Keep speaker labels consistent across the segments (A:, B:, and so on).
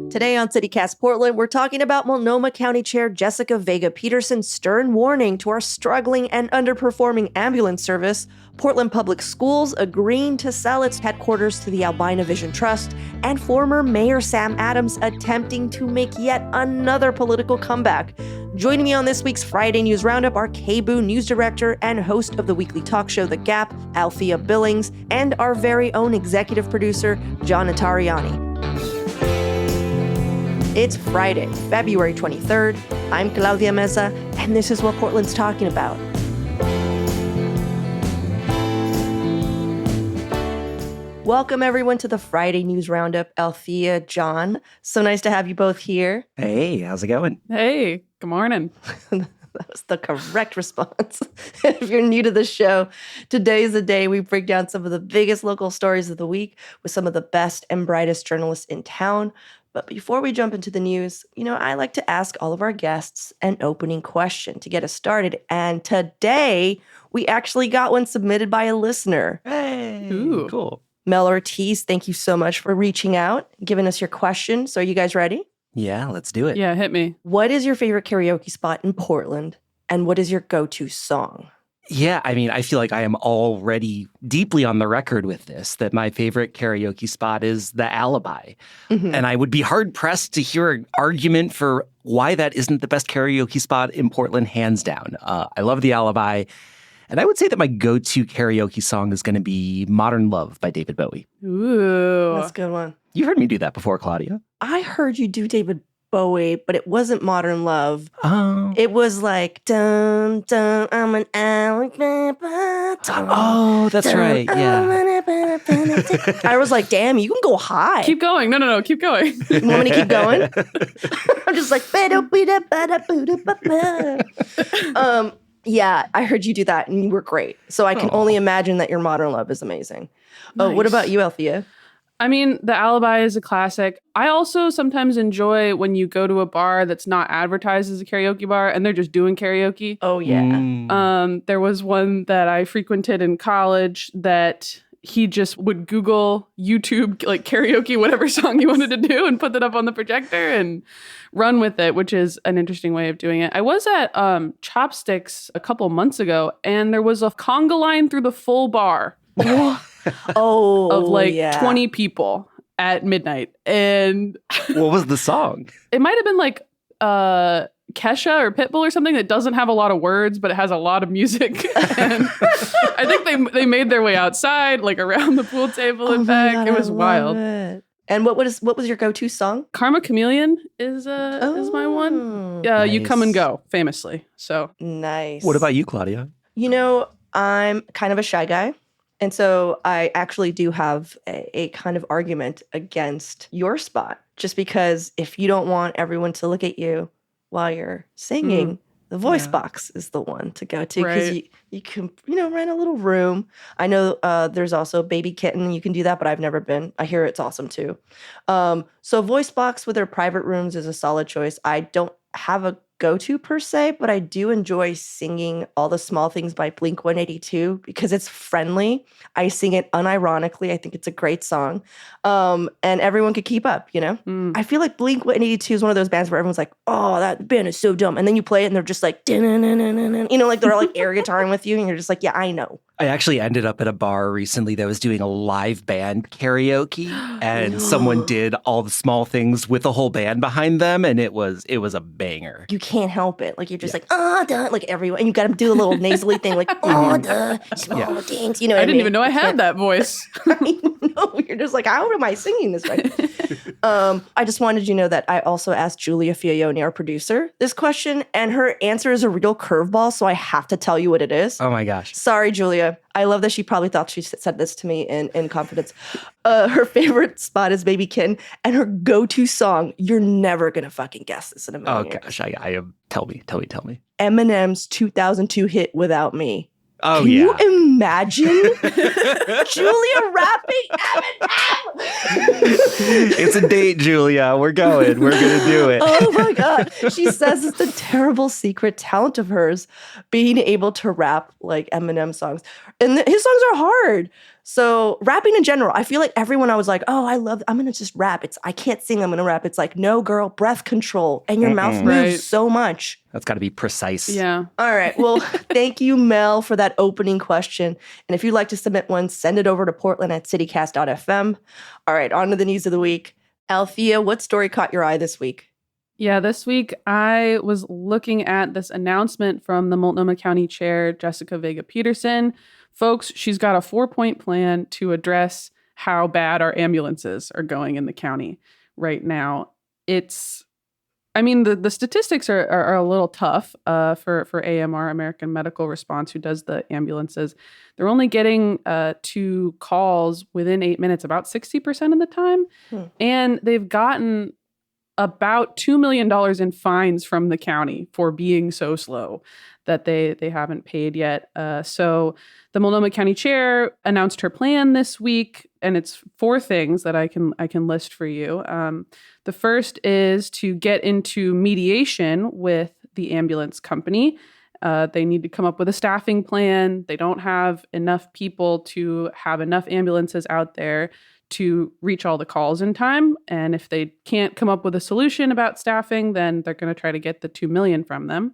A: Today on CityCast Portland, we're talking about Multnomah County Chair Jessica Vega Pederson's stern warning to our struggling and underperforming ambulance service, Portland Public Schools agreeing to sell its headquarters to the Albina Vision Trust, and former Mayor Sam Adams attempting to make yet another political comeback. Joining me on this week's Friday News Roundup are KBOO News Director and host of the weekly talk show The Gap, Althea Billings, and our very own executive producer, John Notarianni. It's Friday, February 23rd. I'm Claudia Meza, and this is what Portland's talking about. Welcome, everyone, to the Friday News Roundup. Althea, John, so nice to have you both here.
B: Hey, how's it going?
C: Hey, good morning.
A: That was the correct response. If you're new to the show, today is the day we break down some of the biggest local stories of the week with some of the best and brightest journalists in town. But before we jump into the news, I like to ask all of our guests an opening question to get us started. And today, we actually got one submitted by a listener.
B: Hey,
C: Ooh.
B: Cool.
A: Mel Ortiz, thank you so much for reaching out, giving us your question. So are you guys ready?
B: Yeah, let's do it.
C: Yeah, hit me.
A: What is your favorite karaoke spot in Portland? And what is your go-to song?
B: Yeah, I feel like I am already deeply on the record with this, that my favorite karaoke spot is the Alibi.
A: Mm-hmm.
B: And I would be hard-pressed to hear an argument for why that isn't the best karaoke spot in Portland, hands down. I love the Alibi. And I would say that my go-to karaoke song is going to be Modern Love by David Bowie.
C: Ooh.
A: That's a good one.
B: You heard me do that before, Claudia.
A: I heard you do David Bowie, but it wasn't Modern Love.
B: Oh.
A: It was like, dun, dun, I'm an Alabama.
B: Oh, that's right. Yeah.
A: I was like, damn, you can go high.
C: Keep going. No, keep going.
A: You want me to keep going? I'm just like, yeah, I heard you do that and you were great. So I can only imagine that your Modern Love is amazing. Oh, what
C: Nice.
A: about you, Althea?
C: I mean, the Alibi is a classic. I also sometimes enjoy when you go to a bar that's not advertised as a karaoke bar and they're just doing karaoke.
A: Oh, yeah.
C: There was one that I frequented in college that he just would Google YouTube, like karaoke, whatever song he wanted to do and put that up on the projector and run with it, which is an interesting way of doing it. I was at Chopsticks a couple months ago and there was a conga line through the full bar. Of like 20 people at midnight. And
B: What was the song?
C: it might have been like Kesha or Pitbull or something that doesn't have a lot of words, but it has a lot of music. And I think they made their way outside, like around the pool table and back.
A: God,
C: it was
A: I love
C: wild.
A: it. And what was your go-to song?
C: Karma Chameleon is my one. You Come and Go, famously. So
A: Nice.
B: What about you, Claudia?
A: I'm kind of a shy guy. And so I actually do have a kind of argument against your spot, just because if you don't want everyone to look at you while you're singing, the voice box is the one to go to, because
C: Right.
A: you can, rent a little room. I know there's also Baby Kitten. You can do that, but I've never been. I hear it's awesome too. So voice box with their private rooms is a solid choice. I don't have a go-to per se, but I do enjoy singing All the Small Things by Blink-182 because it's friendly. I sing it unironically. I think it's a great song. And everyone could keep up, I feel like Blink-182 is one of those bands where everyone's like, oh, that band is so dumb. And then you play it and they're just like, like they're all like air guitaring with you and you're just like, yeah, I know.
B: I actually ended up at a bar recently that was doing a live band karaoke, and someone did All the Small Things with a whole band behind them, and it was a banger.
A: You can't help it. Like, you're just like, oh, duh, like everyone. And you got to do a little nasally thing, like, oh, duh, small things.
C: I didn't even know I had that voice.
A: I know. You're just like, how am I singing this right? I just wanted you to know that I also asked Julia Fiaioni, our producer, this question, and her answer is a real curveball, so I have to tell you what it is.
B: Oh my gosh.
A: Sorry, Julia. I love that she probably thought she said this to me in confidence. Her favorite spot is Baby Kitten, and her go-to song, you're never going to fucking guess this in a million years.
B: Gosh, I am. Tell me.
A: Eminem's 2002 hit Without Me.
B: Oh,
A: Can
B: yeah.
A: you imagine Julia rapping Eminem?
B: It's a date, Julia. We're going. We're going to do it.
A: Oh my God. She says it's a terrible secret talent of hers, being able to rap like Eminem songs. And his songs are hard. So rapping in general, I feel like everyone I was like, oh, I'm going to just rap. I can't sing, I'm going to rap. It's like, no, girl, breath control. And your mouth moves
C: Right.
A: so much.
B: That's got to be precise.
C: Yeah.
A: All right. Well, thank you, Mel, for that opening question. And if you'd like to submit one, send it over to portland@citycast.fm. All right. On to the news of the week. Althea, what story caught your eye this week?
C: Yeah, this week I was looking at this announcement from the Multnomah County Chair, Jessica Vega Pederson. Folks, she's got a 4-point plan to address how bad our ambulances are going in the county right now. The statistics are a little tough for AMR, American Medical Response, who does the ambulances. They're only getting to calls within 8 minutes about 60% of the time. And they've gotten about $2 million in fines from the county for being so slow that they haven't paid yet. So the Multnomah County Chair announced her plan this week, and it's 4 things that I can list for you. The first is to get into mediation with the ambulance company. They need to come up with a staffing plan. They don't have enough people to have enough ambulances out there to reach all the calls in time. And if they can't come up with a solution about staffing, then they're going to try to get the $2 million from them.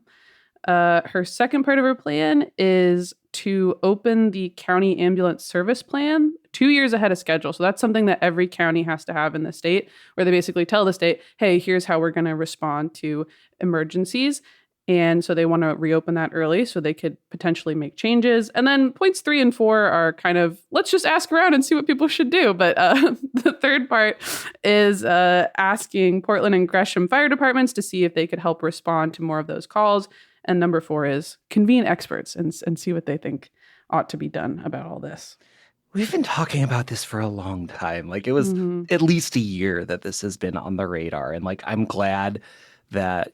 C: Her second part of her plan is to open the county ambulance service plan 2 years ahead of schedule. So that's something that every county has to have in the state, where they basically tell the state, hey, here's how we're going to respond to emergencies. And so they want to reopen that early so they could potentially make changes. And then points 3 and 4 are kind of, let's just ask around and see what people should do. But the third part is asking Portland and Gresham fire departments to see if they could help respond to more of those calls. And number 4 is convene experts and see what they think ought to be done about all this.
B: We've been talking about this for a long time. Like, it was at least a year that this has been on the radar. And like, I'm glad that,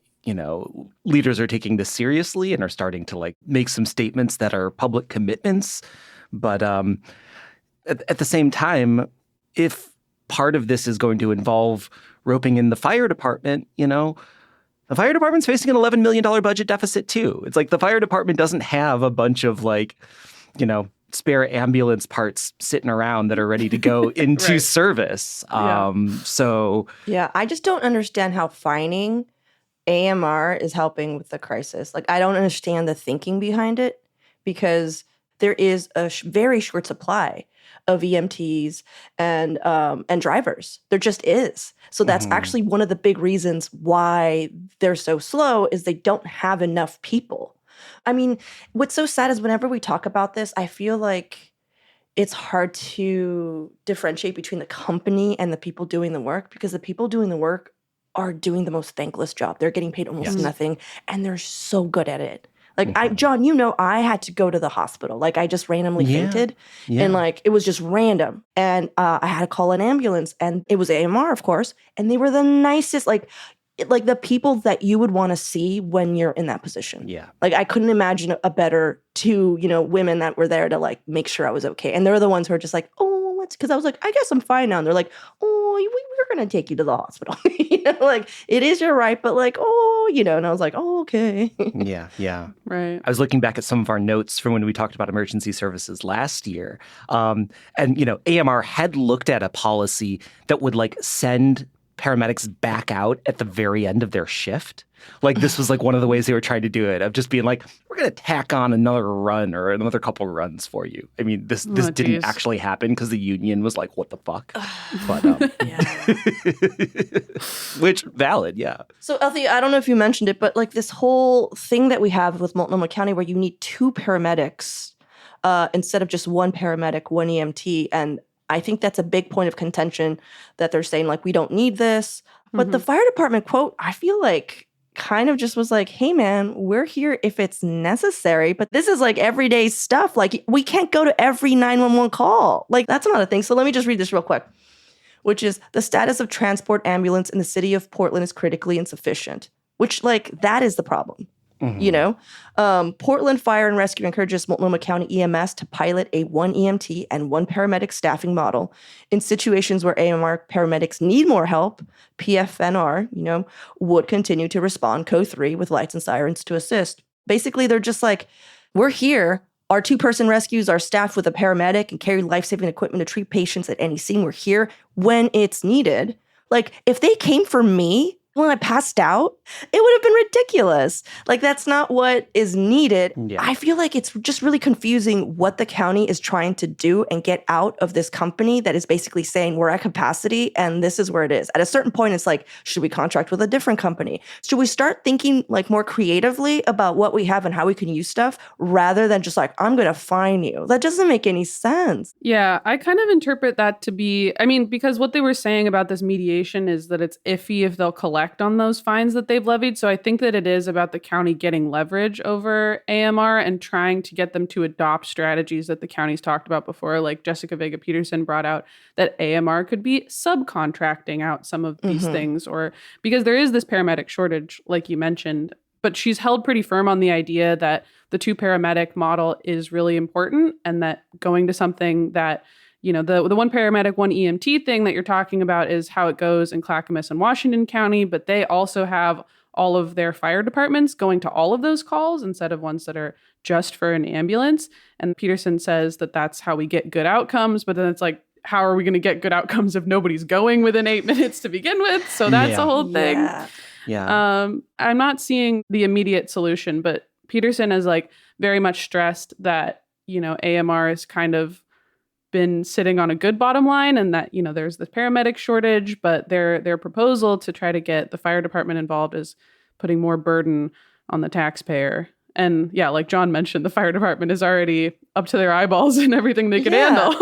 B: leaders are taking this seriously and are starting to make some statements that are public commitments. But at the same time, if part of this is going to involve roping in the fire department, the fire department's facing an $11 million budget deficit too. It's like the fire department doesn't have a bunch of spare ambulance parts sitting around that are ready to go into service.
A: Yeah, I just don't understand how fining AMR is helping with the crisis. I don't understand the thinking behind it, because there is a very short supply of EMTs and drivers. There just is. So that's actually one of the big reasons why they're so slow, is they don't have enough people. I mean, what's so sad is whenever we talk about this, I feel like it's hard to differentiate between the company and the people doing the work, because the people doing the work are doing the most thankless job. They're getting paid almost nothing, and they're so good at it. John, I had to go to the hospital. I just randomly fainted, and it was just random. And I had to call an ambulance, and it was AMR, of course, and they were the nicest, the people that you would want to see when you're in that position.
B: Yeah.
A: I couldn't imagine a better 2, women that were there to make sure I was okay. And they're the ones who are just because I was I guess I'm fine now. And they're we're going to take you to the hospital. It is your right, but and I was okay.
B: Yeah.
C: Right.
B: I was looking back at some of our notes from when we talked about emergency services last year. And AMR had looked at a policy that would send paramedics back out at the very end of their shift. This was one of the ways they were trying to do it, of just being we're going to tack on another run or another couple runs for you. I mean, this didn't actually happen because the union was what the fuck? But, which, valid, yeah.
A: So, Althea, I don't know if you mentioned it, but this whole thing that we have with Multnomah County where you need 2 paramedics instead of just 1 paramedic, 1 EMT, and I think that's a big point of contention, that they're saying we don't need this. But the fire department quote, I feel kind of just was hey man, we're here if it's necessary, but this is everyday stuff. We can't go to every 911 call. That's not a thing. So let me just read this real quick, which is the status of transport ambulance in the city of Portland is critically insufficient, which that is the problem. Portland Fire and Rescue encourages Multnomah County EMS to pilot a 1 EMT and 1 paramedic staffing model in situations where AMR paramedics need more help. PFNR, would continue to respond code 3 with lights and sirens to assist. Basically, they're just we're here Our 2-person rescues are staffed with a paramedic and carry life-saving equipment to treat patients at any scene. We're here when it's needed. Like, if they came for me when I passed out, it would have been ridiculous. Like, that's not what is needed.
B: Yeah.
A: I feel like it's just really confusing what the county is trying to do and get out of this company that is basically saying we're at capacity and this is where it is. At a certain point, it's like, should we contract with a different company? Should we start thinking like more creatively about what we have and how we can use stuff rather than just like, I'm going to fine you? That doesn't make any sense.
C: Yeah, I kind of interpret that to be, I mean, because what they were saying about this mediation is that it's iffy if they'll collect on those fines that they've levied. So I think that it is about the county getting leverage over AMR and trying to get them to adopt strategies that the county's talked about before. Like Jessica Vega Pederson brought out that AMR could be subcontracting out some of these things, or because there is this paramedic shortage, like you mentioned. But she's held pretty firm on the idea that the 2 paramedic model is really important and that going to something that, you know, the 1 paramedic, 1 EMT thing that you're talking about is how it goes in Clackamas and Washington County, but they also have all of their fire departments going to all of those calls instead of ones that are just for an ambulance. And Pederson says that that's how we get good outcomes, but then it's like, how are we going to get good outcomes if nobody's going within 8 minutes to begin with? So that's a whole thing.
B: Yeah.
C: I'm not seeing the immediate solution, but Pederson has like very much stressed that, you know, AMR has kind of been sitting on a good bottom line and that, you know, there's this paramedic shortage, but their proposal to try to get the fire department involved is putting more burden on the taxpayer. And yeah, like John mentioned, the fire department is already up to their eyeballs in everything they can handle.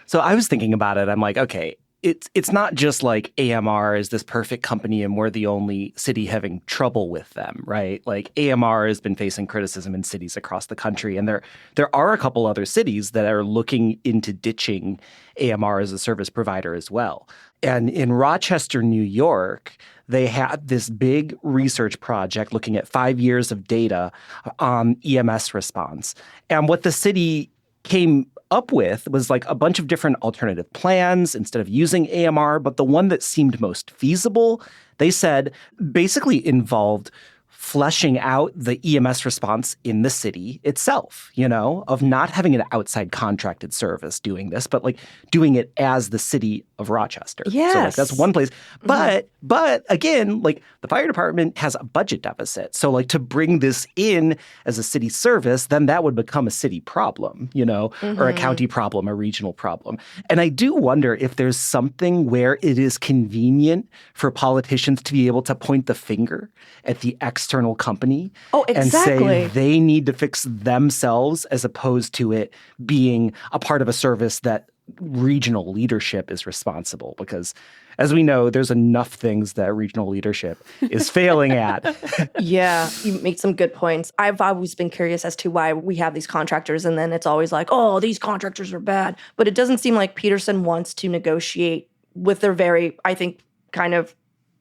B: So I was thinking about it. I'm like, okay, it's not just like AMR is this perfect company and we're the only city having trouble with them, right? Like AMR has been facing criticism in cities across the country. And there are a couple other cities that are looking into ditching AMR as a service provider as well. And in Rochester, New York, they had this big research project looking at 5 years of data on EMS response. And what the city came up with was like a bunch of different alternative plans instead of using AMR, but the one that seemed most feasible, they said, basically involved fleshing out the EMS response in the city itself, you know, of not having an outside contracted service doing this, but like doing it as the city of Rochester.
A: Yes.
B: So like that's one place. But again, like the fire department has a budget deficit. So like to bring this in as a city service, then that would become a city problem, you know, or a county problem, a regional problem. And I do wonder if there's something where it is convenient for politicians to be able to point the finger at the external company and say they need to fix themselves as opposed to it being a part of a service that regional leadership is responsible. Because as we know, there's enough things that regional leadership is failing at.
A: Yeah, you make some good points. I've always been curious as to why we have these contractors and then it's always like, oh, these contractors are bad. But it doesn't seem like Pederson wants to negotiate with their very, I think, kind of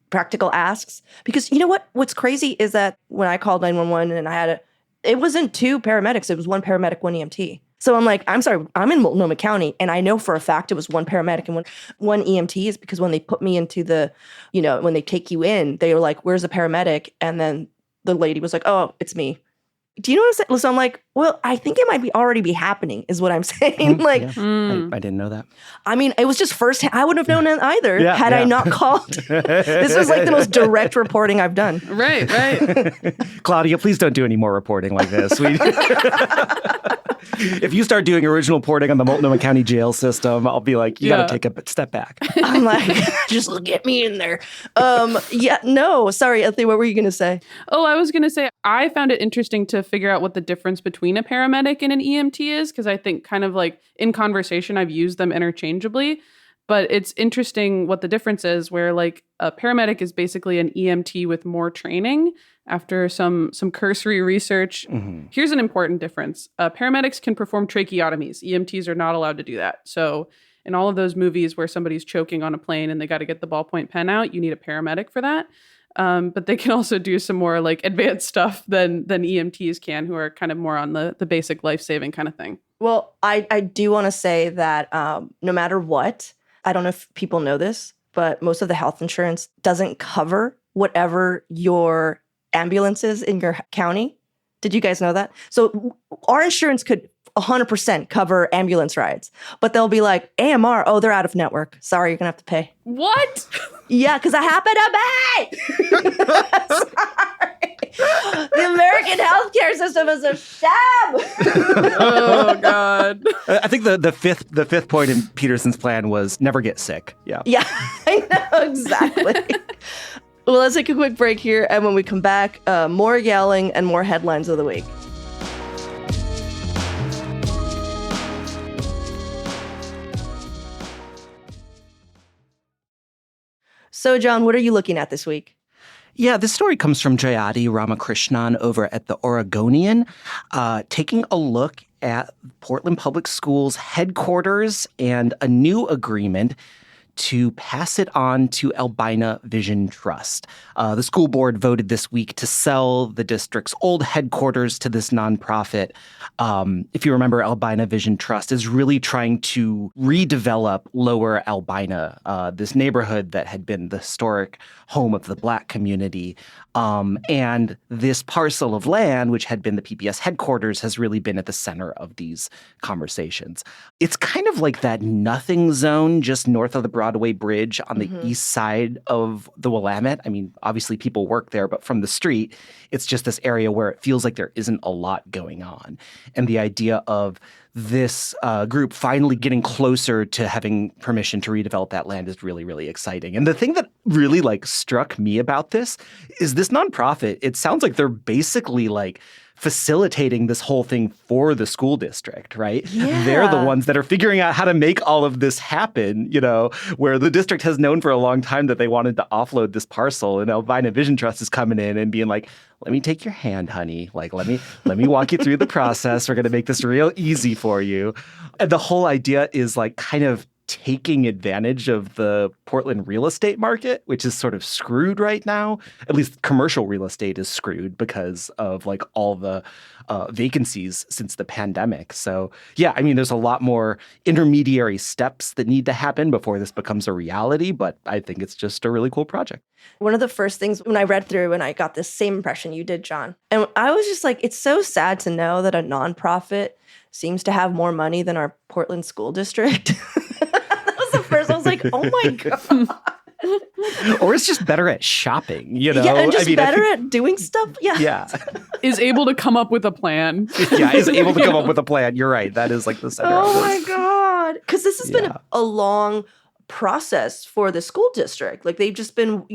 A: practical asks. Because you know what? What's crazy is that when I called 911 and it wasn't 2 paramedics. It was 1 paramedic, 1 EMT. So I'm like, I'm sorry, I'm in Multnomah County, and I know for a fact it was 1 paramedic and one EMT is because when they put me into the, you know, when they take you in, they were like, where's the paramedic? And then the lady was like, oh, it's me. Do you know what I'm saying? So I'm like, well, I think it might already be happening is what I'm saying.
B: I didn't know that.
A: I mean, it was just first, I wouldn't have known it either had I not called. This was like the most direct reporting I've done.
C: Right.
B: Claudia, please don't do any more reporting like this. If you start doing original reporting on the Multnomah County jail system, I'll be like, you got to take a step back.
A: I'm like, just get me in there. Sorry, Althea, what were you going to say?
C: Oh, I was going to say, I found it interesting to figure out what the difference between a paramedic and an EMT is, because I think kind of like in conversation, I've used them interchangeably. But it's interesting what the difference is, where like a paramedic is basically an EMT with more training after some cursory research. Here's an important difference. Paramedics can perform tracheotomies. EMTs are not allowed to do that. So in all of those movies where somebody's choking on a plane and they got to get the ballpoint pen out, you need a paramedic for that. But they can also do some more like advanced stuff than EMTs can, who are kind of more on the basic life-saving kind of thing.
A: Well, I do want to say that no matter what, I don't know if people know this, but most of the health insurance doesn't cover whatever your ambulance is in your county. Did you guys know that? So our insurance could 100% cover ambulance rides. But they'll be like, AMR, oh, they're out of network. Sorry, you're going to have to pay.
C: What?
A: Yeah, because I happen to be. Sorry. The American healthcare system is a sham.
C: Oh, God.
B: I think the fifth point in Pederson's plan was never get sick. Yeah.
A: Yeah, I know, exactly. Well, let's take a quick break here. And when we come back, more yelling and more headlines of the week. So, John, what are you looking at this week?
B: Yeah, this story comes from Jayati Ramakrishnan over at the Oregonian, taking a look at Portland Public Schools headquarters and a new agreement to pass it on to Albina Vision Trust. The school board voted this week to sell the district's old headquarters to this nonprofit. If you remember, Albina Vision Trust is really trying to redevelop Lower Albina, this neighborhood that had been the historic home of the Black community. And this parcel of land, which had been the PPS headquarters, has really been at the center of these conversations. It's kind of like that nothing zone just north of the Broadway Bridge on the east side of the Willamette. I mean, obviously people work there, but from the street, it's just this area where it feels like there isn't a lot going on. And the idea of this group finally getting closer to having permission to redevelop that land is really, really exciting. And the thing that really struck me about this is this nonprofit, it sounds like they're basically facilitating this whole thing for the school district, right?
A: Yeah.
B: They're the ones that are figuring out how to make all of this happen, where the district has known for a long time that they wanted to offload this parcel, and Albina Vision Trust is coming in and being like, let me take your hand, honey. Let me walk you through the process. We're going to make this real easy for you. And the whole idea is kind of taking advantage of the Portland real estate market, which is sort of screwed right now. At least commercial real estate is screwed because of all the vacancies since the pandemic. So yeah, I mean, there's a lot more intermediary steps that need to happen before this becomes a reality, but I think it's just a really cool project.
A: One of the first things when I read through and I got the same impression you did, John, and I was just like, it's so sad to know that a nonprofit seems to have more money than our Portland school district. That was the first. I was like, oh my God.
B: Or it's just better at shopping,
A: Yeah, and just better at doing stuff. Yeah.
B: Yeah.
C: Is able to come up with a plan.
B: Yeah, is able to come up with a plan. You're right. That is the center of this.
A: Oh my God. Because this has been a long process for the school district. They've just been,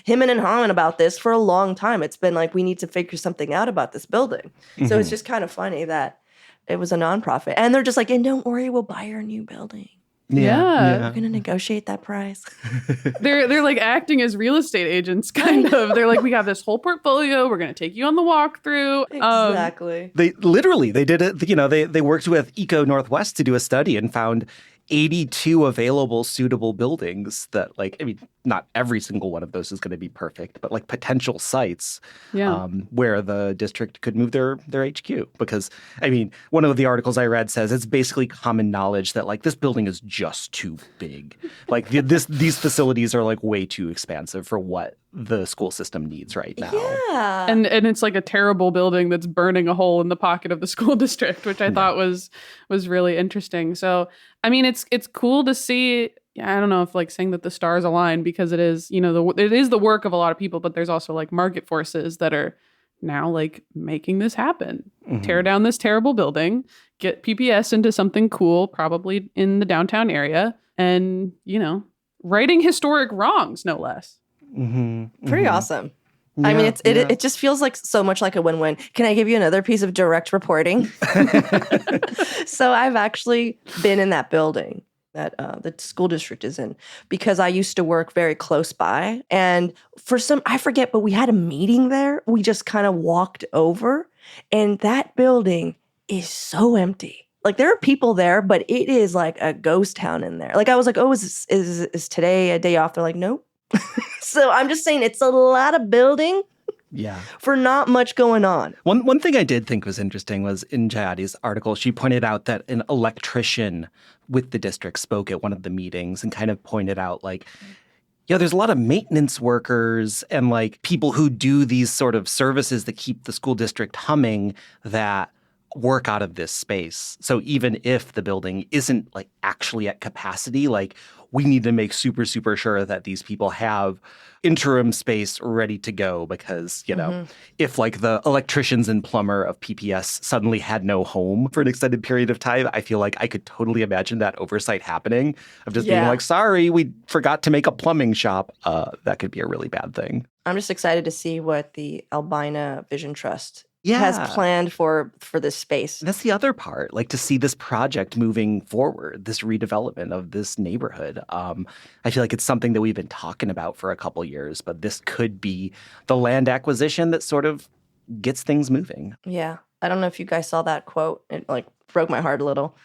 A: hemming and hawing about this for a long time. It's been we need to figure something out about this building. So it's just kind of funny that it was a nonprofit. And they're just and don't worry, we'll buy your new building.
C: Yeah.
A: We're going to negotiate that price.
C: They're acting as real estate agents, kind of. They're we have this whole portfolio. We're going to take you on the walkthrough.
A: Exactly.
B: They did it. They worked with Eco Northwest to do a study and found 82 available suitable buildings that not every single one of those is going to be perfect, but potential sites where the district could move their HQ. Because, one of the articles I read says it's basically common knowledge that this building is just too big. These facilities are way too expansive for what the school system needs right now.
A: Yeah.
C: And it's a terrible building that's burning a hole in the pocket of the school district, which I thought was really interesting. So, it's cool to see. I don't know if saying that the stars align, because it is, it is the work of a lot of people, but there's also market forces that are now making this happen. Tear down this terrible building, get PPS into something cool, probably in the downtown area, and, righting historic wrongs, no less.
A: Pretty awesome.
B: Yeah,
A: it just feels so much like a win-win. Can I give you another piece of direct reporting? So I've actually been in that building that the school district is in, because I used to work very close by. And I forget, but we had a meeting there. We just kind of walked over, and that building is so empty. There are people there, but it is a ghost town in there. I was like, oh, is today a day off? They're like, nope. So I'm just saying it's a lot of building for not much going on.
B: One thing I did think was interesting was in Jayati's article, she pointed out that an electrician with the district spoke at one of the meetings and kind of pointed out there's a lot of maintenance workers and people who do these sort of services that keep the school district humming that work out of this space. So even if the building isn't like actually at capacity, like we need to make super, super sure that these people have interim space ready to go because, you know, if like the electricians and plumber of PPS suddenly had no home for an extended period of time, I feel like I could totally imagine that oversight happening of just being like, sorry, we forgot to make a plumbing shop. That could be a really bad thing.
A: I'm just excited to see what the Albina Vision Trust has planned for this space.
B: That's the other part, like to see this project moving forward, this redevelopment of this neighborhood. I feel like it's something that we've been talking about for a couple years, but this could be the land acquisition that sort of gets things moving.
A: Yeah. I don't know if you guys saw that quote. It like broke my heart a little.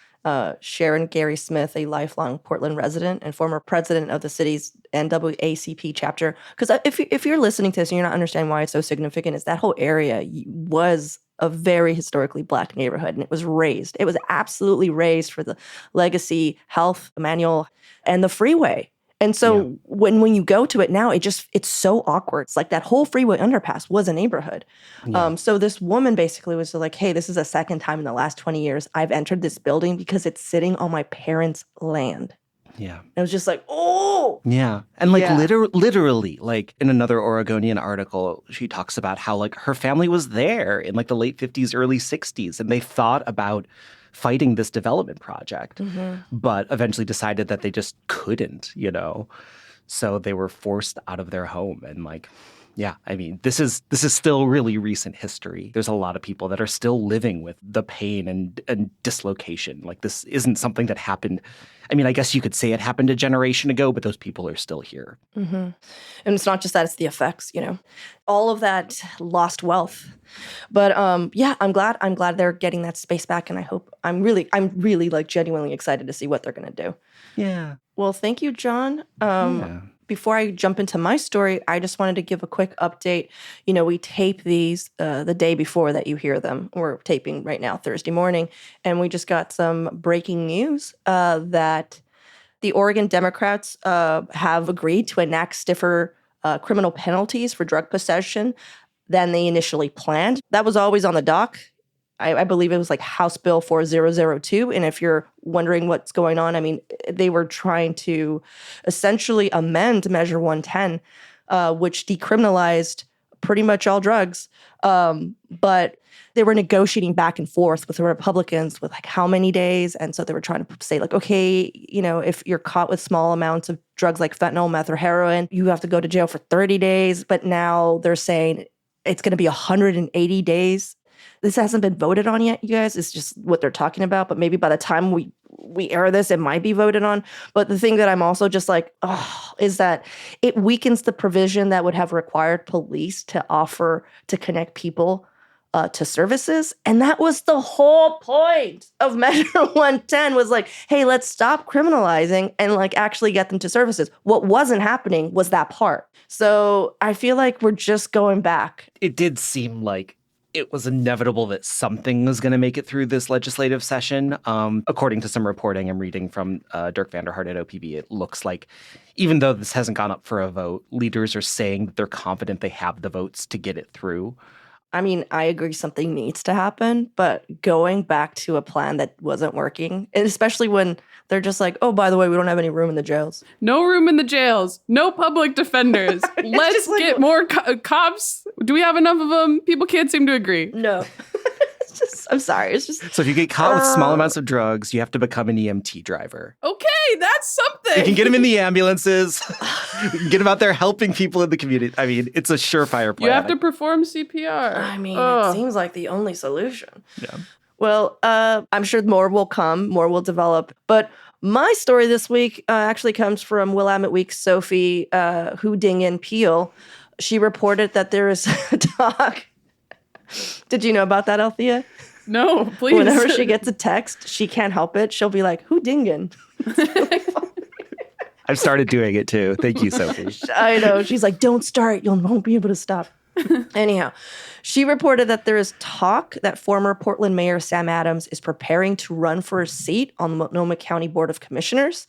A: Sharon Gary Smith, a lifelong Portland resident and former president of the city's NAACP chapter. Because if you're listening to this and you're not understanding why it's so significant, is that whole area was a very historically Black neighborhood, and it was raised. It was absolutely raised for the legacy, health, manual, and the freeway. And so when you go to it now, it's so awkward. It's like that whole freeway underpass was a neighborhood.
B: Yeah.
A: So this woman basically was like, hey, this is the second time in the last 20 years I've entered this building because it's sitting on my parents' land.
B: Yeah.
A: And it was just like, oh.
B: Yeah. And like literally, like in another Oregonian article, she talks about how like her family was there in like the late 50s, early 60s, and they thought about fighting this development project, but eventually decided that they just couldn't, you know? So they were forced out of their home. And like, yeah, I mean, this is still really recent history. There's a lot of people that are still living with the pain and dislocation. Like this isn't something that happened. I mean, I guess you could say it happened a generation ago, but those people are still here.
A: And it's not just that, it's the effects, you know, all of that lost wealth. But yeah, I'm glad they're getting that space back. And I'm really like genuinely excited to see what they're going to do.
B: Yeah.
A: Well, thank you, John. Before I jump into my story, I just wanted to give a quick update. You know, we tape these the day before that you hear them. We're taping right now, Thursday morning. And we just got some breaking news that the Oregon Democrats have agreed to enact stiffer criminal penalties for drug possession than they initially planned. That was always on the dock. I believe it was like House Bill 4002. And if you're wondering what's going on, I mean, they were trying to essentially amend Measure 110, which decriminalized pretty much all drugs. But they were negotiating back and forth with the Republicans with like how many days. And so they were trying to say like, okay, you know, if you're caught with small amounts of drugs like fentanyl, meth, or heroin, you have to go to jail for 30 days. But now they're saying it's going to be 180 days. This hasn't been voted on yet, you guys. It's just what they're talking about. But maybe by the time we air this, it might be voted on. But the thing that I'm also just like, is that it weakens the provision that would have required police to offer to connect people to services. And that was the whole point of Measure 110 was like, hey, let's stop criminalizing and like actually get them to services. What wasn't happening was that part. So I feel like we're just going back.
B: It did seem like it was inevitable that something was going to make it through this legislative session. According to some reporting I'm reading from Dirk Vanderhart at OPB, it looks like even though this hasn't gone up for a vote, leaders are saying that they're confident they have the votes to get it through.
A: I mean, I agree something needs to happen, but going back to a plan that wasn't working, and especially when they're just like, oh, by the way, we don't have any room in the jails.
C: No room in the jails. No public defenders. Let's like, get more cops. Do we have enough of them? People can't seem to agree.
A: No. I'm sorry. It's just.
B: So if you get caught with small amounts of drugs, you have to become an EMT driver.
C: Okay, that's something.
B: You can get them in the ambulances. You can get them out there helping people in the community. I mean, it's a surefire plan.
C: You have to perform CPR.
A: I mean, it seems like the only solution. Yeah. Well, I'm sure more will come, more will develop. But my story this week actually comes from Willamette Week's Sophie Houdingen Peel. She reported that there is a dog. Did you know about that, Althea?
C: No, please.
A: Whenever she gets a text, she can't help it. She'll be like, Houdingen.
B: I've started doing it too. Thank you, Sophie.
A: I know. She's like, don't start. You won't be able to stop. Anyhow, she reported that there is talk that former Portland Mayor Sam Adams is preparing to run for a seat on the Multnomah County Board of Commissioners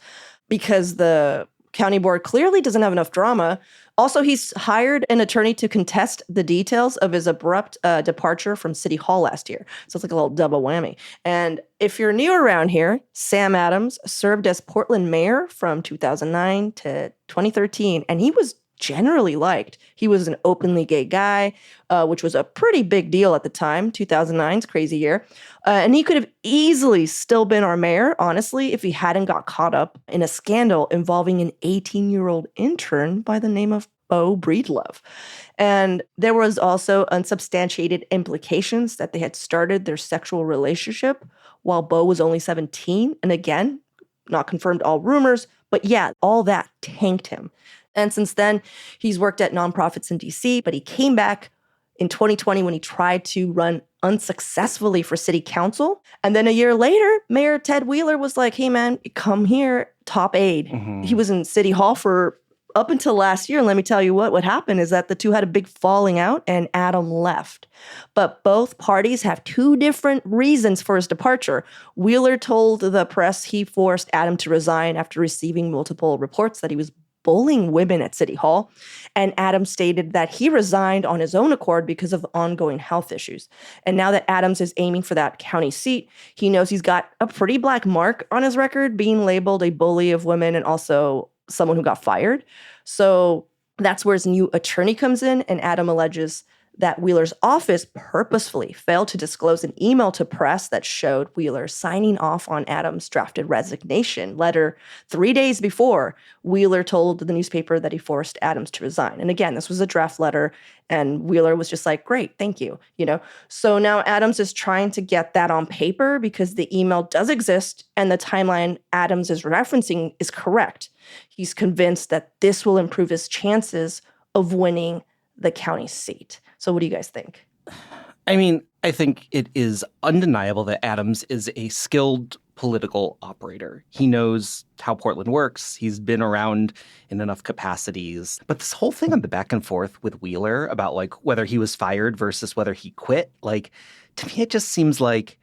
A: because the county board clearly doesn't have enough drama Also, he's hired an attorney to contest the details of his abrupt departure from City Hall last year. So it's like a little double whammy. And if you're new around here, Sam Adams served as Portland mayor from 2009 to 2013, and he was generally liked. He was an openly gay guy, which was a pretty big deal at the time. 2009's crazy year. And he could have easily still been our mayor, honestly, if he hadn't got caught up in a scandal involving an 18-year-old intern by the name of Beau Breedlove. And there was also unsubstantiated implications that they had started their sexual relationship while Beau was only 17. And again, not confirmed, all rumors, but yeah, all that tanked him. And since then, he's worked at nonprofits in DC, but he came back in 2020 when he tried to run unsuccessfully for city council. And then a year later, Mayor Ted Wheeler was like, hey, man, come here, top aide. Mm-hmm. He was in City Hall for up until last year. And let me tell you what happened is that the two had a big falling out and Adam left. But both parties have two different reasons for his departure. Wheeler told the press he forced Adam to resign after receiving multiple reports that he was bullying women at City Hall. And Adams stated that he resigned on his own accord because of ongoing health issues. And now that Adams is aiming for that county seat, he knows he's got a pretty black mark on his record, being labeled a bully of women and also someone who got fired. So that's where his new attorney comes in, and Adam alleges that Wheeler's office purposefully failed to disclose an email to press that showed Wheeler signing off on Adams' drafted resignation letter 3 days before Wheeler told the newspaper that he forced Adams to resign. And again, this was a draft letter, and Wheeler was just like, great, thank you, So now Adams is trying to get that on paper because the email does exist and the timeline Adams is referencing is correct. He's convinced that this will improve his chances of winning the county seat. So what do you guys think?
B: I mean, I think it is undeniable that Adams is a skilled political operator. He knows how Portland works. He's been around in enough capacities. But this whole thing on the back and forth with Wheeler about like whether he was fired versus whether he quit, like to me, it just seems like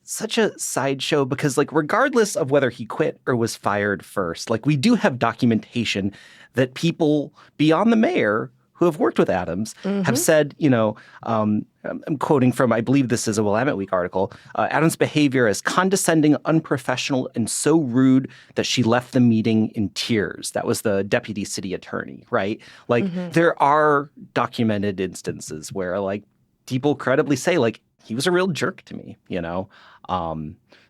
B: such a sideshow because like regardless of whether he quit or was fired first, like we do have documentation that people beyond the mayor who have worked with Adams have said, I'm quoting from, I believe this is a Willamette Week article, Adams' behavior is condescending, unprofessional, and so rude that she left the meeting in tears. That was the deputy city attorney, right? Like there are documented instances where like people credibly say like, he was a real jerk to me,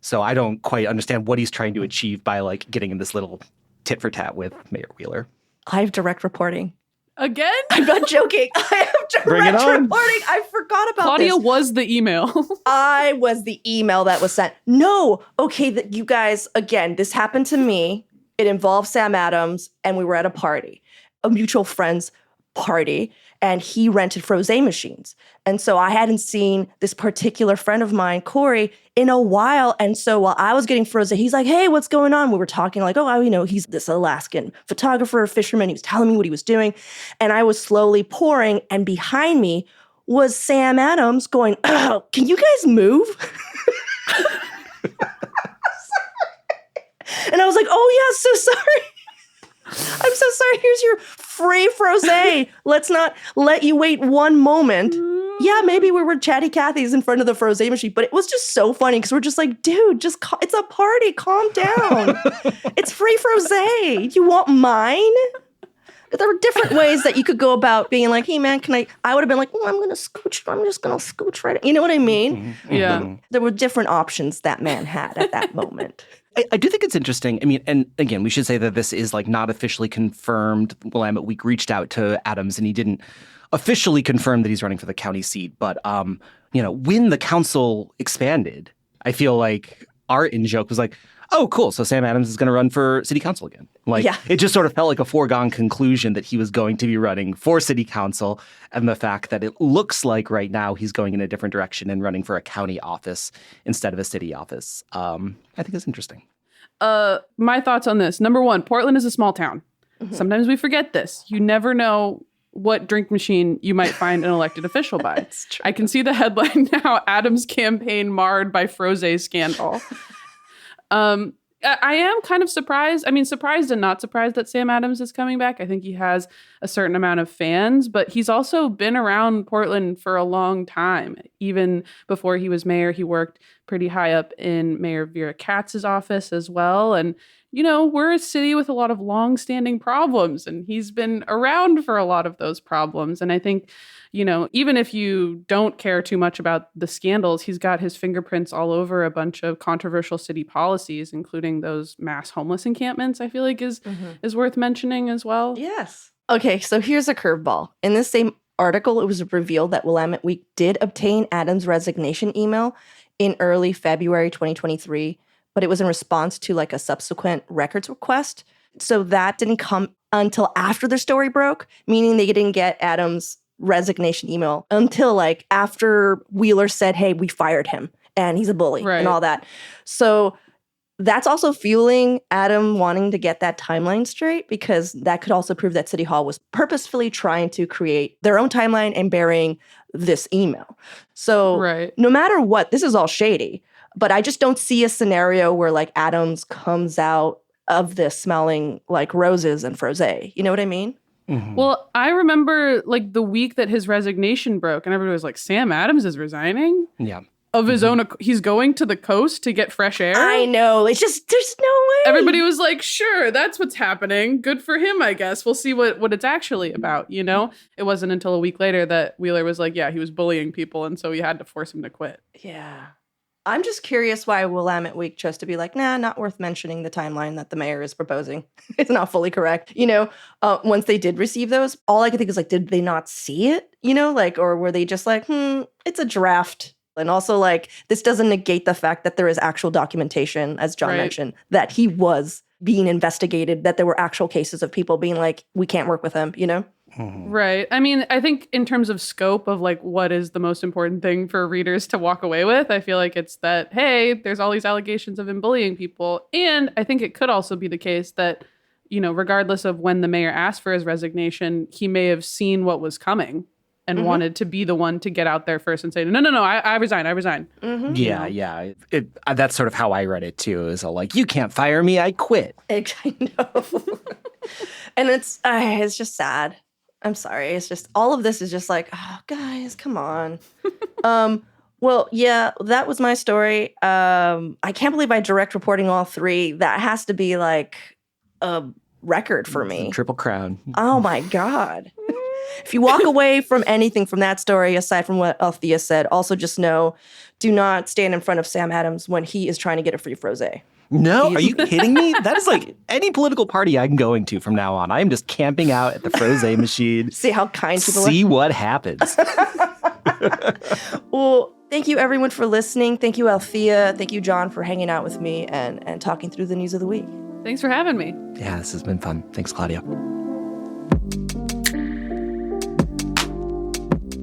B: So I don't quite understand what he's trying to achieve by like getting in this little tit for tat with Mayor Wheeler.
A: I have direct reporting.
C: Again?
A: I'm not joking. I have direct reporting. I forgot about
C: Claudia
A: this.
C: was the email.
A: I was the email that was sent. No. Okay, you guys, again, this happened to me. It involved Sam Adams, and we were at a party, a mutual friend's party, and he rented frosé machines. And so I hadn't seen this particular friend of mine, Corey, in a while. And so while I was getting frosé, he's like, hey, what's going on? We were talking like, he's this Alaskan photographer, fisherman. He was telling me what he was doing. And I was slowly pouring. And behind me was Sam Adams going, oh, can you guys move? And I was like, oh, yeah, so sorry. I'm so sorry. Here's your free frosé. Let's not let you wait one moment. Yeah, maybe we were chatty Cathy's in front of the frosé machine, but it was just so funny because we're just like, dude, it's a party. Calm down. It's free frosé. You want mine? There were different ways that you could go about being like, hey, man, I would have been like, I'm going to scooch. I'm just going to scooch right. You know what I mean?
C: Yeah.
A: There were different options that man had at that moment.
B: I do think it's interesting. I mean, and again, we should say that this is like not officially confirmed. Willamette Week reached out to Adams and he didn't officially confirm that he's running for the county seat. But, when the council expanded, I feel like our in-joke was like, oh, cool. So Sam Adams is going to run for city council again. It just sort of felt like a foregone conclusion that he was going to be running for city council. And the fact that it looks like right now he's going in a different direction and running for a county office instead of a city office, I think is interesting.
C: My thoughts on this. Number one, Portland is a small town. Mm-hmm. Sometimes we forget this. You never know what drink machine you might find an elected official by.
A: That's true.
C: I can see the headline now, Adams' campaign marred by frosé scandal. I am kind of surprised. I mean, surprised and not surprised that Sam Adams is coming back. I think he has a certain amount of fans, but he's also been around Portland for a long time. Even before he was mayor, he worked pretty high up in Mayor Vera Katz's office as well. And, we're a city with a lot of long-standing problems, and he's been around for a lot of those problems. And I think, even if you don't care too much about the scandals, he's got his fingerprints all over a bunch of controversial city policies, including those mass homeless encampments, I feel like is worth mentioning as well.
A: Yes. Okay, so here's a curveball. In this same article, it was revealed that Willamette Week did obtain Adams' resignation email in early February 2023, but it was in response to like a subsequent records request. So that didn't come until after the story broke, meaning they didn't get Adams' resignation email until like after Wheeler said, hey, we fired him and he's a bully and all that. So that's also fueling Adam wanting to get that timeline straight, because that could also prove that City Hall was purposefully trying to create their own timeline and burying this email. So no matter what, this is all shady, but I just don't see a scenario where like Adams comes out of this smelling like roses and frosé. You know what I mean?
C: Mm-hmm. Well, I remember like the week that his resignation broke and everybody was like, Sam Adams is resigning?
B: Yeah.
C: Of his own, he's going to the coast to get fresh air?
A: I know. It's just, there's no way.
C: Everybody was like, sure, that's what's happening. Good for him, I guess. We'll see what it's actually about, It wasn't until a week later that Wheeler was like, yeah, he was bullying people, and so we had to force him to quit.
A: Yeah. I'm just curious why Willamette Week chose to be like, nah, not worth mentioning the timeline that the mayor is proposing. It's not fully correct. Once they did receive those, all I could think is like, did they not see it? Or were they just like, it's a draft. And also like, this doesn't negate the fact that there is actual documentation, as John mentioned, that he was being investigated, that there were actual cases of people being like, we can't work with him,
C: Right. I mean, I think in terms of scope of like what is the most important thing for readers to walk away with, I feel like it's that, hey, there's all these allegations of him bullying people. And I think it could also be the case that, regardless of when the mayor asked for his resignation, he may have seen what was coming and wanted to be the one to get out there first and say, no, I resign.
A: Mm-hmm.
B: Yeah. That's sort of how I read it too, is like, you can't fire me, I quit.
A: I know. And it's just sad. I'm sorry. It's just, all of this is just like, oh, guys, come on. Well, yeah, that was my story. I can't believe I direct reporting all three. That has to be like a record for me.
B: Triple crown.
A: Oh my God. If you walk away from anything from that story, aside from what Althea said, also just know, do not stand in front of Sam Adams when he is trying to get a free frosé.
B: No, are you kidding me? That is like any political party I'm going to from now on. I am just camping out at the frosé machine.
A: See how kind people are.
B: See what happens.
A: Well, thank you everyone for listening. Thank you, Althea. Thank you, John, for hanging out with me and talking through the news of the week.
C: Thanks for having me.
B: Yeah, this has been fun. Thanks, Claudia.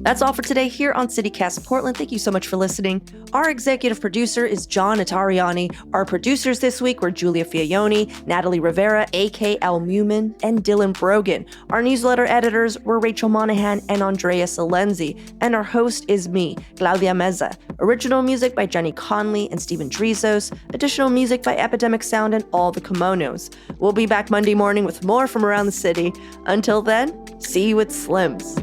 A: That's all for today here on CityCast Portland. Thank you so much for listening. Our executive producer is John Notarianni. Our producers this week were Julia Fiaioni, Natalie Rivera, A.K. Almuman, and Dylan Brogan. Our newsletter editors were Rachel Monahan and Andrea Salenzi. And our host is me, Claudia Meza. Original music by Jenny Conley and Steven Drizos. Additional music by Epidemic Sound and All the Kimonos. We'll be back Monday morning with more from around the city. Until then, see you at Slim's.